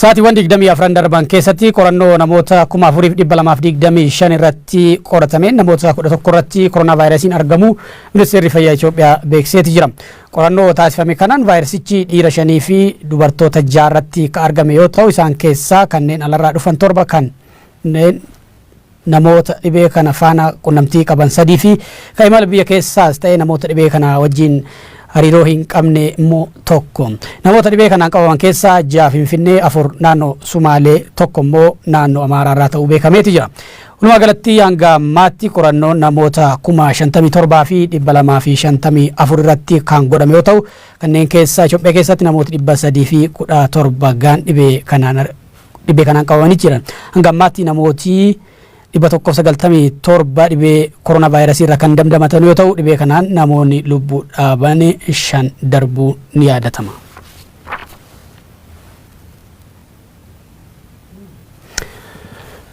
Saatiiwwan 24 darban keessatti qorannoo namoota 4225 irratti qoratame namoota 11 irratti koronaa vaayirasiin argamu Ministeerri Fayyaa Itoophiyaa beeksiseeti jira. Qorannoo taasifame kanaan vaayirasichi dhiira 5 fi dubartoota 6 irratti kan argame yoo ta'u isaan keessaa kanneen alarraa dhufan 7 kanneen namoota dhibee kana faana qunnamtii qaban 3 fi kan imala biyya keessaas ta'e namoota dhibee kana wajjin hariiroo hin qabne immoo tokko. Namoota dhibee kanaan qabaman keessaa 6 Finfinnee, 4 naannoo Sumaalee, tokko immoo naannoo Amaaraa irraa ta'uu beekameeti jira. Walumaa galatti hanga ammaatti qorannoon namoota 57,254 irratti kan godhame yoo ta'u kanneen keessaa Itoophiyaa keessatti namoota 317 dhibee kanaan qabamanii jiran. Hanga ammaatti namooti 197 dhibee koronaa vaayirasii irraa kan damdamatan yoo ta'u dhibee kanaan namoonni lubbuu dhaban 5 darbuu ni yaadatama.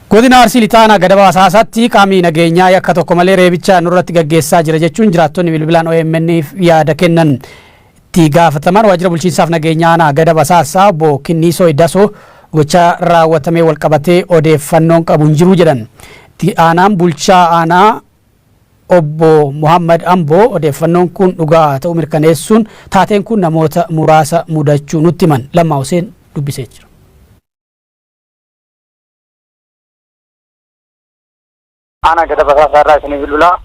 Godina Arsii Lixaanaa Gadaba Asaasaatti qaamni nageenyaa yakka tokko malee reebicha nurratti gaggeessaa jira jechuun jiraattonni bilbilaan OMN'f yaada kennan. Itti gaafatamaan waajjira bulchiinsaaf nageenyaa Gadaba Asaasaa Obbo Kinniisoo Iddasoo gocha raawwatamee wal qabatee odeeffannoon qabu hin jiru jedhan. Itti aanaan bulchaa aanaa Obbo Muhammad Amboo odeeffannoon kun dhugaa ta'uu mirkaneessuun taateen kun namoota muraasa mudachuu nutti himan. Lammaa Huseen dubbisee jira. Aanaa Gadaba Asaasaa irraa isin bilbilaa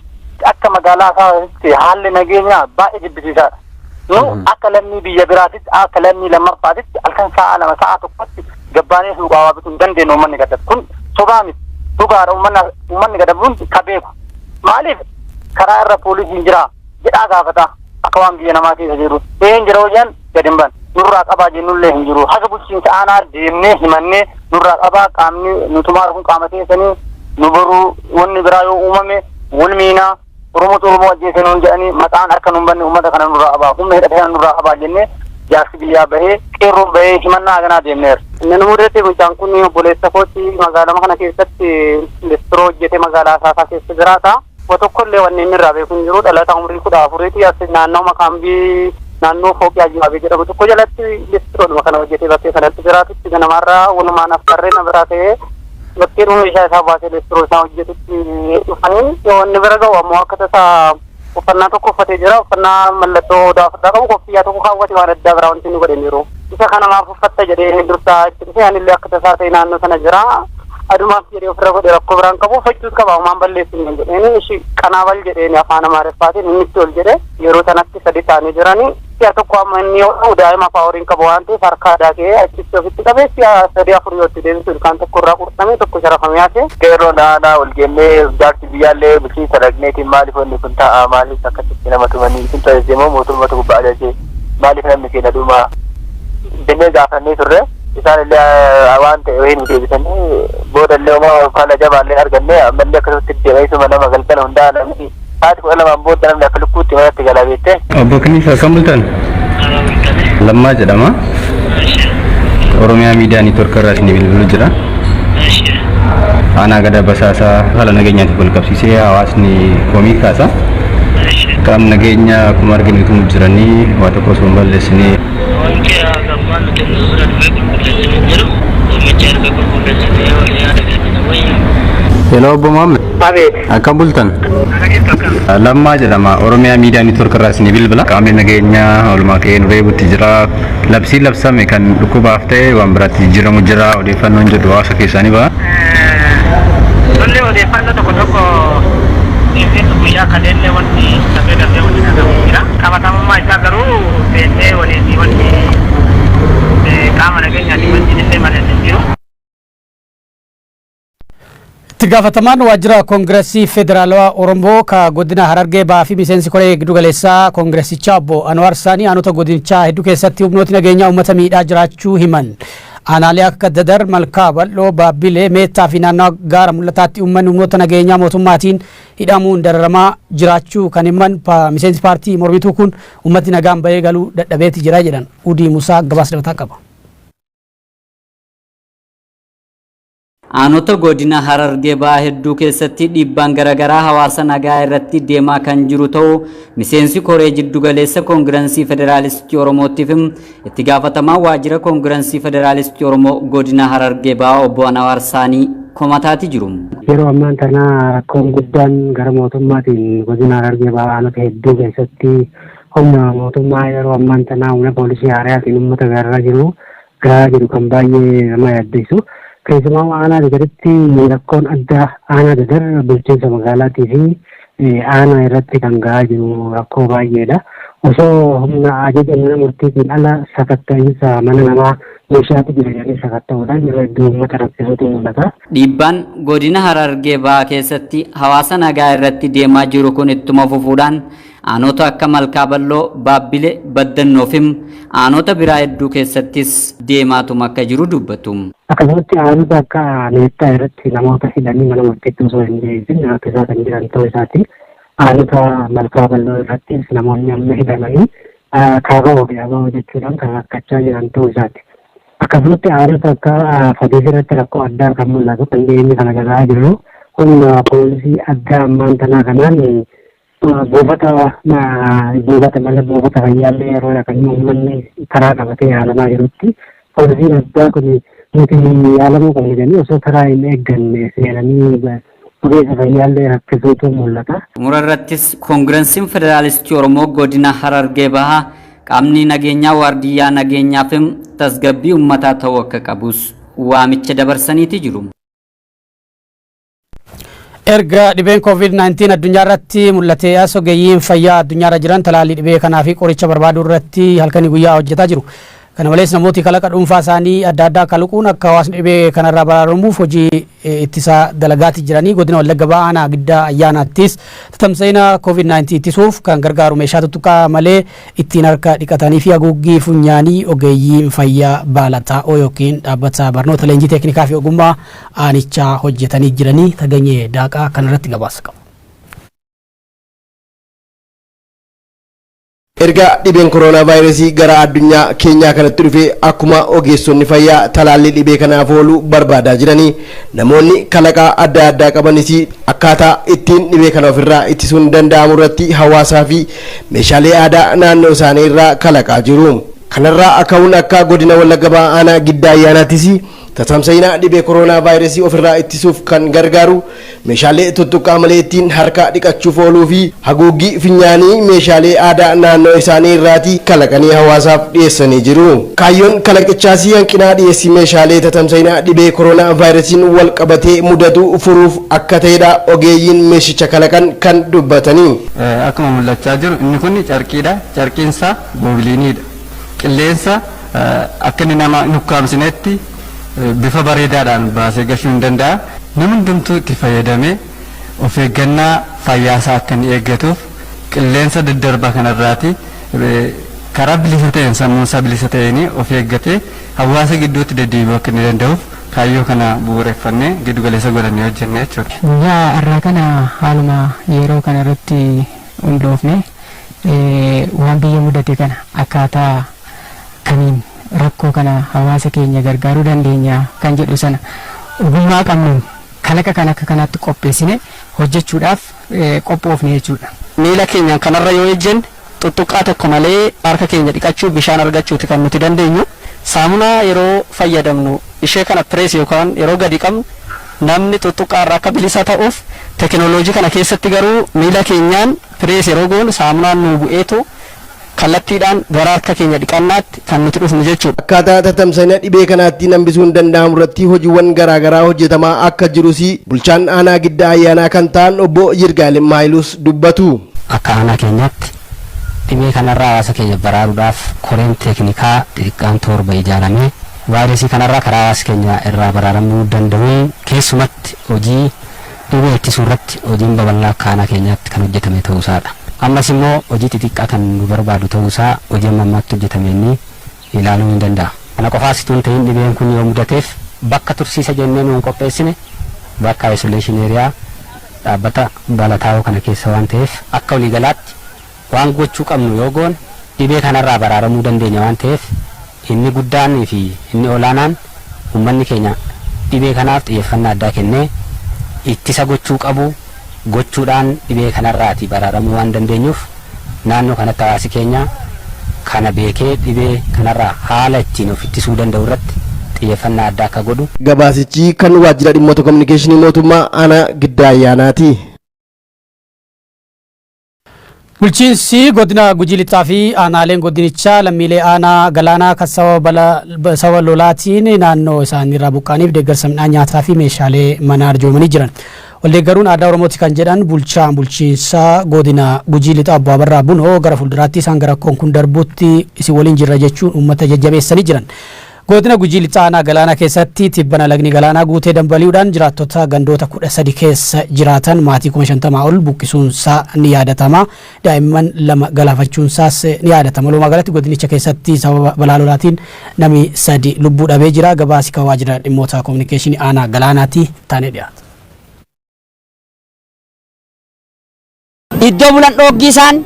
akka magaalaa Asaasaatti haalli nageenyaa baay'ee jibbisiisaadha. Akka lammii biyya biraatitti akka lammii lammaffaatitti halkan sa'a 2 sa'a tokkotti gabbaanee suuqaa waa bituu hin dandeenye uummanni Gadab kun sobaa miti dhugaadha uummanni Gadab kun ka beeku maaliif karaa irra poolisiin jira jedhaa gaafata akka waan biyya namaa keessa jiru een jira hojjan gadi hin ban nurraa qabaa jennullee hin jiru haga bulchiinsa aanaa deemnee himannee nurraa qabaa qaamni nutumaa kun qaama keessanii nu boruu wanni biraa yoo uumame wal miinaa Oromoo ajjeesanuun jedhanii maqaan harka nuun banne uummata kana nurraa qabaa humna hidhatee nurraa qabaa jennee jaarsi biyyaa bahee qeerroon bahee himannaa ganaa deemneera. Inni muudate mucaan kun obboleessa kooti magaalaa kana keessatti listiro hojjetee magaalaa Asaasaa keessa jiraata. Wa tokkollee wanni inni irraa beeku hin jiru dhalataa umrii 14 as naannoo Makaambii naannoo Fooqii Ajjaabii jedhamu tokko jalatti listiroodhuma kana hojjetee bakkee kanatti jiraatutti ganamarraa walumaan aftarree na biraa ta'ee bakkee meeshaa isaa baasee listiroo isaa hojjetutti dhufanii wanni bira ga'u ammoo akka tasaa uffannaa tokko uffatee jira. Uffannaa mallattoo odaa ofirraa qabu koffiyyaa tokko kaawwate waan addaa biraa wanti inni godhe hin jiru. Isa kana maaf uffatta jedhee inni dursaa itti dhufee anillee akka tasaa ta'e naannoo sana jira. Adumaaf jedhee ofirra godhe rakkoo biraan qabu uffachuus qaba homaan balleessin hin jedheen ishii qanaabal jedheen afaan Amaariffaatiin inni itti ol jedhe yeroo sanatti 3 ta'anii jiranii si'a tokko amma inni yoo daa'ima afaa horiin qabu waan ta'eef harkaa daakee achitti ofitti qabee si'a 3-4 yoo itti deebisu ilkaan tokko irraa qurxamee tokko sharafamee hafe. Qeerroo naannaa ol geennee jaarsi biyyaallee bulchiinsa dhagneetiin maaliif wanni kun ta'a maaliif akkasitti nama tumanii isin taasisee moo mootummaatu gubbaa ajajee maaliif namni keenya dhuma jennee gaafannee turre isaan illee waan ta'e hin deebisanii boodallee homaa faala jabaallee arganne ammallee akkasitti deebiisuma nama galgala hundaa namni haati 12 booda namni akka lukkuutti manatti galaa beektee. Obbo Kinniisaa kan bultan Lammaa jedhama. Oromiyaa miidiyaa neetwoork irraa isin bilbiluu jira. Aanaa Gadaba Asaasaa haala nageenyaatiif wal qabsiisee hawaasni komii kaasa. Qaamni nageenyaa akkuma arginutu jiranii waa tokko osoo hin balleessinee. Hello Obbo Muhammad. Akkam bultan? Lammaa jedhama. Oromiyaa miidiyaa neetwoork irraa isin bilbila. Qaamni nageenyaa walumaa qe'ee nu reebutti jira. Labsii labsame kan dhukkubaaf ta'e waan biraatti jijjiiramu jira. Odeeffannoon jedhu hawaasa keessaanii ba'a. Tollee odeeffannoo tokko guyyaa kadeellee wanti dafee wanti dhagahu jira. Qabatamummaa isaa garuu beekee waliin wanti qaama nageenyaatiin wanti illee malee jiru. Itti gaafatamaan waajjira Koongireesii Federaalawaa Oromoo ka godina Harargee Bahaa fi miseensi koree giddu galeessaa Koongireesichaa Obbo Anwaar Saanii aanota godinichaa hedduu keessatti humnooti nageenyaa uummata miidhaa jiraachuu himan. Aanaalee akka Dadar, Malkaa, Bal'oo, Baabbilee, Meettaa fi naannoo gaara mul'ataatti uummanni humnoota nageenyaa mootummaatiin hidhamuun dararamaa jiraachuu kan himan miseensi paartii mormituu kun uummati nagaan bahee galuu dadhabeeti jira jedhan. Udii Musaa gabaasa dabataa qaba. Aanota godina Harargee Bahaa hedduu keessatti dhiibbaan garaagaraa hawaasa nagaa irratti deemaa kan jiru ta'uu miseensi koree jiddu galeessa koongirensii federaalistii Oromootiif itti gaafatamaa waajjira koongirensii federaalistii Oromoo godina Harargee Bahaa obbo Anwaar Saanii komataati jiru. Yeroo ammaan tana rakkoon guddaan gara mootummaatiin godina Harargee Bahaa aanota hedduu keessatti humna mootummaa yeroo ammaan tana humna poolisii haaraatiin uummata garaa jiru kan baay'ee nama yaaddessu. Keessumaa aanaa dadaritti rakkoon addaa aanaa dadar bulchiinsa magaalaatii fi aanaa irratti kan gahaa jiru rakkoo baay'eedha. Osoo humna ajaja mana murtiitiin ala sakatta'insa mana namaa meeshaatti jiranii sakatta'uudhaan yeroo hedduu uummata rakkisuutu mul'ata. Dhiibbaan godina Harargee Bahaa keessatti hawaasa nagaa irratti deemaa jiru kun ittuma fufuudhaan aanota akka Malkaa Balloo, Baabbilee, Baddannoo fi aanota biraa hedduu keessattis deemaatuma akka jiru dubbatu. Akkasumatti aanota akka Meettaa irratti namoota hidhanii mana murtiitti osoo hin dhiyeessin rakkisaa kan jiran ta'uu isaati. Aanota Malkaa Balloo irrattis namoonni amma hidhamanii kaabaa ofiisaa jechuudhaan kan rakkachaa jiran ta'uu isaati. Akkasumatti aanota akka Fadiis irratti rakkoo addaa kan mul'atu kan dhiyeenya kana gahaa jiru humna poolisii addaa ammaan tanaa kanaan buufata fayyaallee yeroo kan uummanni karaa qabatee yaalamaa jirutti poolisiin addaa kun nuti yaalamuu qabna jedhanii osoo karaa hin eegganne seenanii buufata fayyaallee rakkisuutu mul'ata. Xumura irrattis koongirensiin federaalistii Oromoo godina Harargee Bahaa qaamni nageenyaa waardiyyaa nageenyaa fi tasgabbii uummataa ta'uu akka qabus waamicha dabarsaniiti jiru. Erga dhibeen COVID-19 addunyaa irratti mul'ate ogeeyyiin fayyaa addunyaa irra jiran talaallii dhibee kanaa fi qoricha barbaaduu irratti halkanii guyyaa hojjetaa jiru. Kana malees namooti kalaqa dhuunfaa isaanii adda addaa kaluquun akka hawaasni dhibee kanarraa baraaramuuf hojii ittisaa dalagaati jiranii godina Wallagga Bahaa aanaa giddaa ayyaanaattis tamsa'ina COVID-19 ittisuuf kan gargaaru meeshaa tuttuqaa malee ittiin harka dhiqatanii fi haguuggii funyaanii ogeeyyiin fayyaa baalataa yookiin dhaabbata barnoota leenjii teeknikaa fi ogummaa aanichaa hojjetanii jiranii Taganyee Daaqaa kanarratti gabaasa qabu. Erga dhibeen koronaa vaayirasii gara addunyaa keenyaa kanatti dhufe akkuma ogeessonni fayyaa talaallii dhibee kanaaf oolu barbaadaa jiranii namoonni kalaqaa adda addaa qabanis akkaataa ittiin dhibee kana ofirraa ittisuun danda'amu irratti hawaasaa fi meeshaalee aadaa naannoo isaanii irraa kalaqaa jiru. Kanarraa akka'uun akka godina Wallagga Bahaa aanaa giddaa ayyaanaattis tatamsa'ina dhibee koronaa vaayirasii ofirraa ittisuuf kan gargaaru meeshaalee tuttuqqaa malee ittiin harka dhiqachuuf ooluu fi haguuggii funyaanii meeshaalee aadaa naannoo isaanii irraati kalaqanii hawaasaaf dhiyeessanii jiru. Kaayyoon kalaqichaas hanqinaa dhiyeessii meeshaalee tatamsa'ina dhibee koronaa vaayirasiin wal qabatee mudatu furuuf akka ta'edha ogeeyyiin meeshicha kalaqan kan dubbatanii. Akkuma mul'achaa jiru inni kun carqiidha. Carqiinsa boobiliiniidha. Qilleensa akka inni nama nukkaamsinetti bifa bareedaadhaan baasee gashuu hin danda'a. Namni hundumtuu itti fayyadamee of eeggannaa fayyaasaa akka inni eeggatuuf qilleensa daddarbaa kanarraati karaa bilisa ta'een sammuunsaa bilisa ta'een of eeggatee hawaasa gidduutti deddeebi'uu akka inni danda'uuf kaayyoo kana bu'uureffannee giddu galeessa godhannee hojjennee jechuudha. Guyyaa har'aa kana haaluma yeroo kanarratti hundoofne waan biyya mudate kana akkaataa kamiin rakkoo kana hawaasa keenya gargaaruu dandeenya kan jedhu sana ogummaa qabnuun kalaqa kan akka kanaatti qopheessine hojjechuudhaaf qophoofne jechuudha. Miila keenya kanarra yoo ejjenne tuttuqqaa tokko malee harka keenya dhiqachuu bishaan argachuuti kan nuti dandeenyu. Saamunaa yeroo fayyadamnu ishee kana pirees yookaan yeroo gadi qabnu namni tuttuqqaa irraa akka bilisa ta'uuf tekinooloojii kana keessatti garuu miila keenyaan pirees yeroo goonu saamunaan nu bu'eetu kallattiidhaan gara harka keenya dhiqannaatti kan nuti dhufnu jechuudha. Akkaataa tatamsa'ina dhibee kanaatti hambisuun danda'amu irratti hojiiwwan garaagaraa hojjetamaa akka jirus bulchaan aanaa giddaa ayyaanaa kan ta'an obbo Yirgaalem Maayilus dubbatu. Akka aanaa keenyaatti dhibee kanarraa hawaasa keenya baraaruudhaaf koreen teeknikaa xixiqqaan torba ijaaramee vaayirasii kanarraa karaa hawaasa keenya irraa baraaramuu danda'u keessumatti hojii dhibee ittisuu irratti hojiin babal'aa akka aanaa keenyaatti kan hojjetame ta'uusaadha. Ammas immoo hojii xixiqqaa kan nu barbaadu ta'uusaa hojii ammaatti hojjetame inni ilaaluu hin danda'a. Kana qofaas itoo hin ta'in dhibeen kun yoo mudateef bakka tursiisa jennee nuun qopheessine bakka isolation area dhaabbata balataawoo kana keessa waan ta'eef akka waliigalaatti waan gochuu qabnu yoo goone dhibee kanarraa baraaramuu dandeenya waan ta'eef inni guddaan fi inni olaanaan uummanni keenya dhibee kanaaf xiyyeeffannaa addaa kennee ittisa gochuu qabu gochuudhaan dhibee kanarraati baraaramuu waan dandeenyuuf naannoo kanatti hawaasi keenya kana beekee dhibee kanarraa haala ittiin of ittisuu danda'u irratti xiyyeeffannaa addaa akka godhu. Gabaasichi kan waajjira dhimmoota kominikeeshinii mootummaa aanaa Giddaa Ayyaanaati. Bulchiinsi godina Gujii Lixaa fi aanaaleen godinichaa lammiilee aanaa galaanaa kan sababa lolaatiin naannoo isaaniirraa buqqaaniif deeggarsa midhaan nyaataa fi meeshaalee manaa arjoomanii jiran. Waldeeggaruun aadaa Oromooti kan jedhan bulchaan bulchiinsa godina Gujii Lixaa Obbo Abarraa Bunoo gara fuulduraatti isaan gara rakkoon kun darbuutti isin waliin jirra jechuun uummata jajjabeessanii jiran. Godina Gujii Lixaa aanaa galaanaa keessatti tibbana lagni galaanaa guutee dambaliidhaan jiraattota gandoota 13 keessa jiraatan maatii 50 ol buqqisuunsaa ni yaadatama. Daa'imman 2 galaafachuunsaas ni yaadatama. Walumaa galatti godinicha keessatti sababa balaa lolaatiin namni 3 lubbuu dhabee jira. Gabaasi kan waajjira dhimmoota kominikeeshinii aanaa galaanaatti taanee dhiyaata. Iddoo bulan dhooggiisaan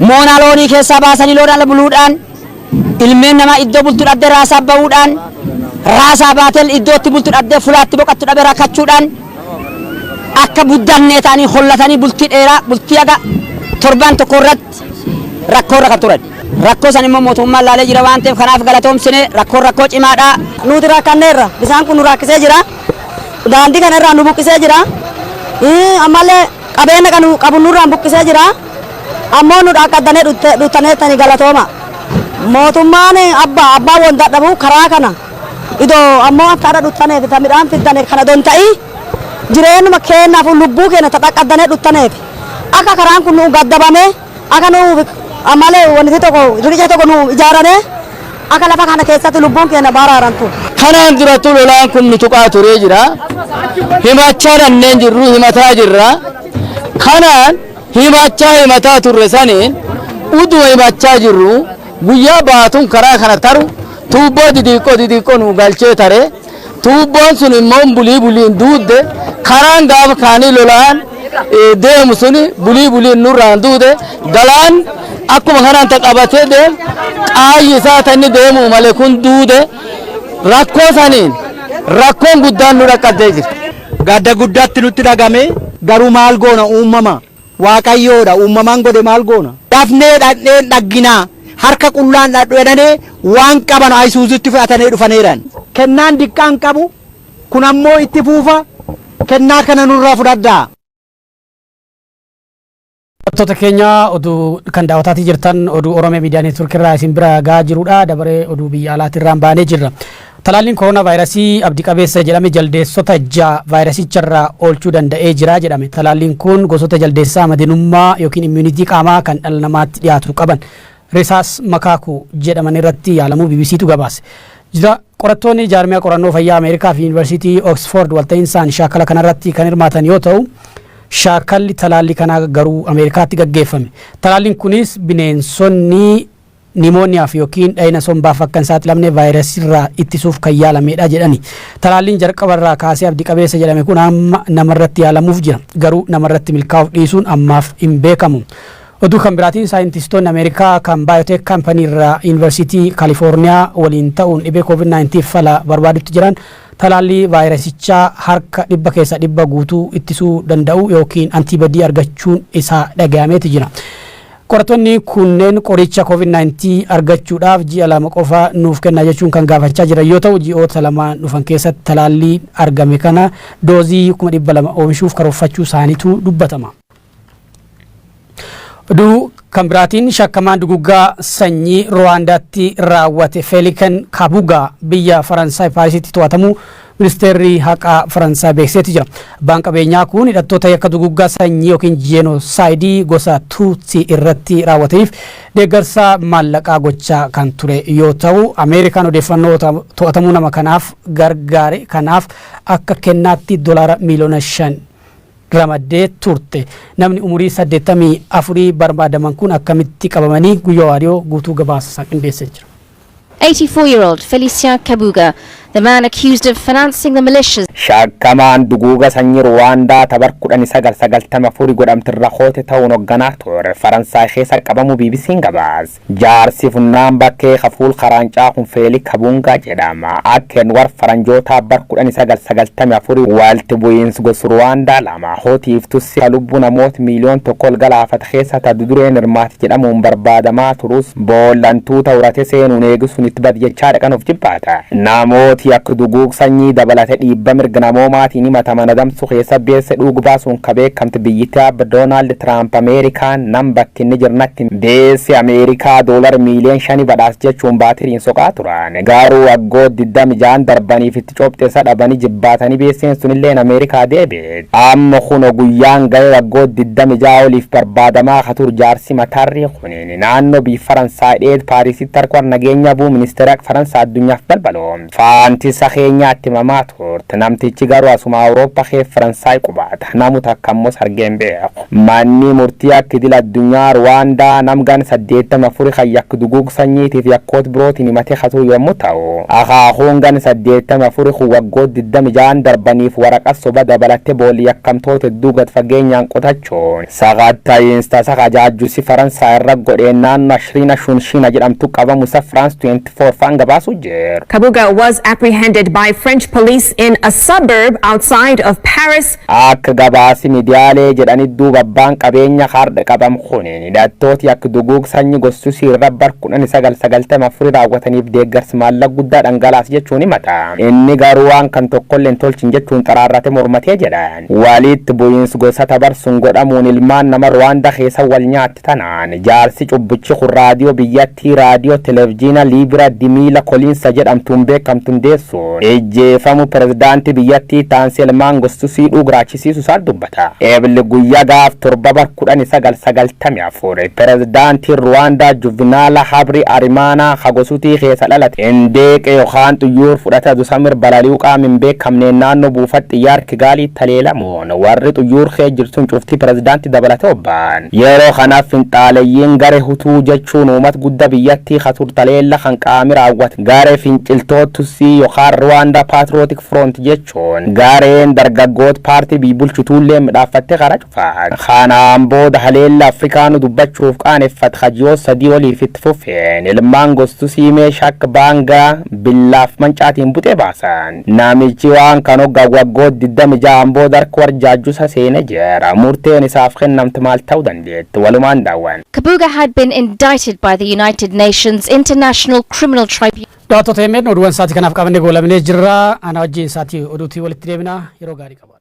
moonaa loonii keessaa baasanii loodhaan buluudhaan ilmeen namaa iddoo bultu dhabdee raasaa ba'uudhaan raasaa baatee iddootti bultu dhabdee fulaatti boqattu dhabee rakkachuudhaan akka buddannee ta'anii hollatanii bultii dheeraa bultii aga torban tokko irratti rakkoo rakka turan. Rakkoo san immoo mootummaan laalee jira waan ta'eef kanaaf galatoomsine rakkoo cimaadhaa. Nuti rakkanneerra bisaan kun nu rakkisee jira. Daandii kana irraa nu buqqisee jira. Ammallee qabeenya kan qabu nurraan buqqisee jira. Ammoo nu dhaqqaddanee dhuttaneettanii galatooma. Mootummaan abbaa wanta dhabu karaa kana idoo ammoo akka adda dhuttaneef midhaan fiddane kana don ta'i jireenyuma keenyaaf lubbuu keenya dhaqqaddanee dhuttaneef akka karaan kun nu gaddabame akka nu ammalee wanti tokko riqicha tokko nu ijaarame akka lafa kana keessatti lubbuun keenya baraaramtu. Kanaan duratti lolaan kun nu tuqaa turee jira. Himachaa dhanneen jirru himataa jirra. Kanaan himataa turre saniin uduma himachaa jirru guyyaa baatuun karaa kana taru tuubboo didiiqqoo nu galchee tare tuubboon sun immoo buliin duudde karaan gaafa kaanii lolaan deemu suni buliin nurraan duude galaan akkuma kanaan qabatee deemu qaayyi isaa tanni deemu malee kun duude rakkoo saniin rakkoon guddaan nu dhaqqattee jirti. Gadda guddaatti nutti dhagame garuu maal goona uumama waaqayyoodha uumamaan godhe maal goona. Dafnee dhaqnee dhagginaa. Harka qullaan dhadheenanii waan qaban ayisuuzitti fudhatanii dhufaneeran. Kennaan diqqaan qabu kun ammoo itti fuufa kennaa kana nurraa fudhadhaa. Wantoota keenya oduu kan daawwataatii jirtan oduu Oromiyaa Miidiyaa Neetwoorkii irraa isin bira gahaa jirudha. Dabaree oduu biyya alaatirraan baanee jirra. Talaalliin koronaa vaayirasii abdii qabeessa jedhame jaldeessota 6 vaayirasicharraa oolchuu danda'ee jira jedhame. Talaalliin kun gosoota jaldeessaa madinummaa yookiin immuunitii qaamaa kan dhala namaatti dhiyaatu qaban. Risaas makaaku jedhaman irratti yaalamuu BBCtu gabaase. Jira qorattoonni jaarmiyaa qorannoo fayyaa Ameerikaa fi Yuunivarsiitii Oxford walta'insaan shaakala kanarratti kan hirmaatan yoo ta'u shaakalli talaallii kanaa garuu Ameerikaatti gaggeeffame. Talaalliin kunis bineensonni nimooniyaaf yookiin dhayina sombaaf akka hin saaxilamne vaayirasirraa ittisuuf kan yaalamedha jedhani. Talaalliin jalqabarraa kaasee abdii qabeessa jedhame kun amma namarratti yaalamuuf jira. Garuu namarratti milkaa'uuf dhiisuun ammaaf hin beekamu. Oduu kan biraatiin saayintistoonni Ameerikaa kan Biotech Company irraa Yuunivarsiitii Kaalifoorniyaa waliin ta'uun dhibee COVID-19 fala barbaadutti jiran talaallii vaayirasichaa harka 100% guutuu ittisuu danda'u yookiin antiibadii argachuun isaa dhagahameeti jira. Qorattoonni kunneen qoricha COVID-19 argachuudhaaf ji'a 2 qofa nuuf kennaa jechuun kan gaafachaa jiran yoo ta'u ji'oota 2 dhufan keessatti talaallii argame kana doozii 200,000 oomishuuf karoorfachuu isaaniitu dubbatama. Oduu kan biraatiin shakkamaan duguggaa sanyii Rwaandaatti raawwate Feelikan Kabugaa biyya Faransaay Paarisitti to'atamu ministeerri haqaa Faransaay beeksiseeti jira. Abbaan qabeenyaa kun hidhattoota yakka duguggaa sanyii yookiin jeenoosaayidii gosa Tuutsi irratti raawwateef deeggarsa maallaqaa gochaa kan ture yoo ta'u Ameerikaan odeeffannoo to'atamuu nama kanaaf gargaare kanaaf akka kennaatti $5 miliyoona ramadee turte. Namni umurii 84 barbaadaman kun akkamitti qabamanii guyyaa waariyoo guutuu gabaasa qindeessee jira. 84-year-old Felicia Kabuga The man accused of financing the militias. Shakkamaan duguuga sanyii Ruwaandaa tabar 1994 godhamtirra koote ta'uun hoogganaa ture Faransaay keessa qabamu BBC'n gabaas. Jaarsi funnaan bakkee hafuul karaancaa kun Feelik Kabungaa jedhama. Akkeen war faranjoota bar 1994 waalti bu'iinsi gosa Ruwaandaa lama hootiif tussi lubbuu namoota miliyoon tokkol galaafata keessa tadudureen hirmaati jedhamuun barbaadamaa turus boollantuu ta'urate seenuun eegisuun itti badjechaa dhaqan of jibbaata. Namooti akka duguug sanyii dabalate dhiibba mirga namoomaatiin himataman adamsu keessa beessa dhugu baasuun ka beekamte biyyittii abba Doonaald Tiraamp Ameerikaan nam bakkinni jirnatti beessi Ameerikaa doolar miiliyoon 5 badhaas jechuun baatiriin soqaa turan. Garuu waggoota 26 darbaniif itti coopteessa dhabanii jibbaatanii beesseen sunilleen Ameerikaa deebi'e. Amma kun guyyaan ga'e waggoota 26 oliif barbaadamaa katur jaarsi mataarrii kuniin naannoo biyya Faransaay dheed Paarisitti harkwar nageenya buu ministeera Faransaay addunyaaf balbaloom. Faantisa keenyaatti mamaa turte namtichi garuu asuma Awurooppaa kee Faransaay qubaata namu takkammoo sargeen beeku. Manni murtii akka idil addunyaa Ruwaandaa namgan 84 kan yakka duguug sanyiitiif yakkoota birootiin himatee katuu yommuu ta'u akaakuun gan 84 kun waggoota 26 darbaniif waraqaa soba dabalattee boolli yakkamtoota hedduu gad fageenyaan qotachuun saqatta'iinsa saqajaajjusi Faransaay irra godheen naannoo Ashriina Shunshina jedhamtu qabamu isa France 24 faan gabaasu jeeru. Kabuga was apprehended by French police in a suburb outside of Paris. Akka gabaasi miidiyaalee jedhanii duuba abbaan qabeenya harda qabam kuniin hidhattooti akka duguug sanyii gostu siirra bar 1994 raawwataniif deeggarsi maallaqa guddaa dhangalaas jechuun himata. Inni garuu waan kan tokkolleen tolchin jechuun xaraarrate mormatee jedhan. Walitti bu'iinsi gosa tabarsuun godhamuun ilmaan nama Ruwaandaa keessa wal nyaatti tanaan jaarsi cubbichi kun raadiyoo biyyattii raadiyoo televezyiina Liibira Dimiila Koliinsa jedhamtuun beekamtuun deessuun ejjeefamu pirezidaantii biyyattii taansi ilmaan gostu siidhuu giraachisiisu isaan dubbata. Eebli guyyaa gaaf torba bar 1994 pirezidaantiin Ruwaandaa Juvenaala Habri Arimaanaa hagosutii keessa dhalate indeeqe yookaan xuyyuur fudhata dusamir balali'uu qaamin beekamneen naannoo buufata xiyyaara Kigaalii taleelamuun warri xuyyuur kee jirtuun cuftii pirezidaantii dabalate obbaan. Yeroo kanaaf finxaalayyiin garee hutuu jechuun uummata guddaa biyyattii katur taleella kan qaami raawwate garee finciltootusii yookaan Ruwaandaa Patriotic Front jechuun gareen dargaggoota paartii biibulchituullee midhaafattee karaa cufaan. Kanaan booda haleella Afrikaanu dubbachuuf qaaneffat hajiyoo sadii oliif itti fufeen ilmaan gostu siimee shakka baangaa billaaf mancaatiin buxee baasan. Namichi waan kan hoggaa waggoota 26 booda harka warjaajjusa seene jeera. Murteen isaaf kennamte maal ta'uu dandeetti walumaan daawwan. Kabuga had been indicted by the United Nations International Criminal Tribunal. Daawwattoota himeen oduuwwan sa'aatii kanaaf qabannee goolabnee jirra. Ana wajjin sa'aatii oduutii walitti deebina yeroo gaarii qaba.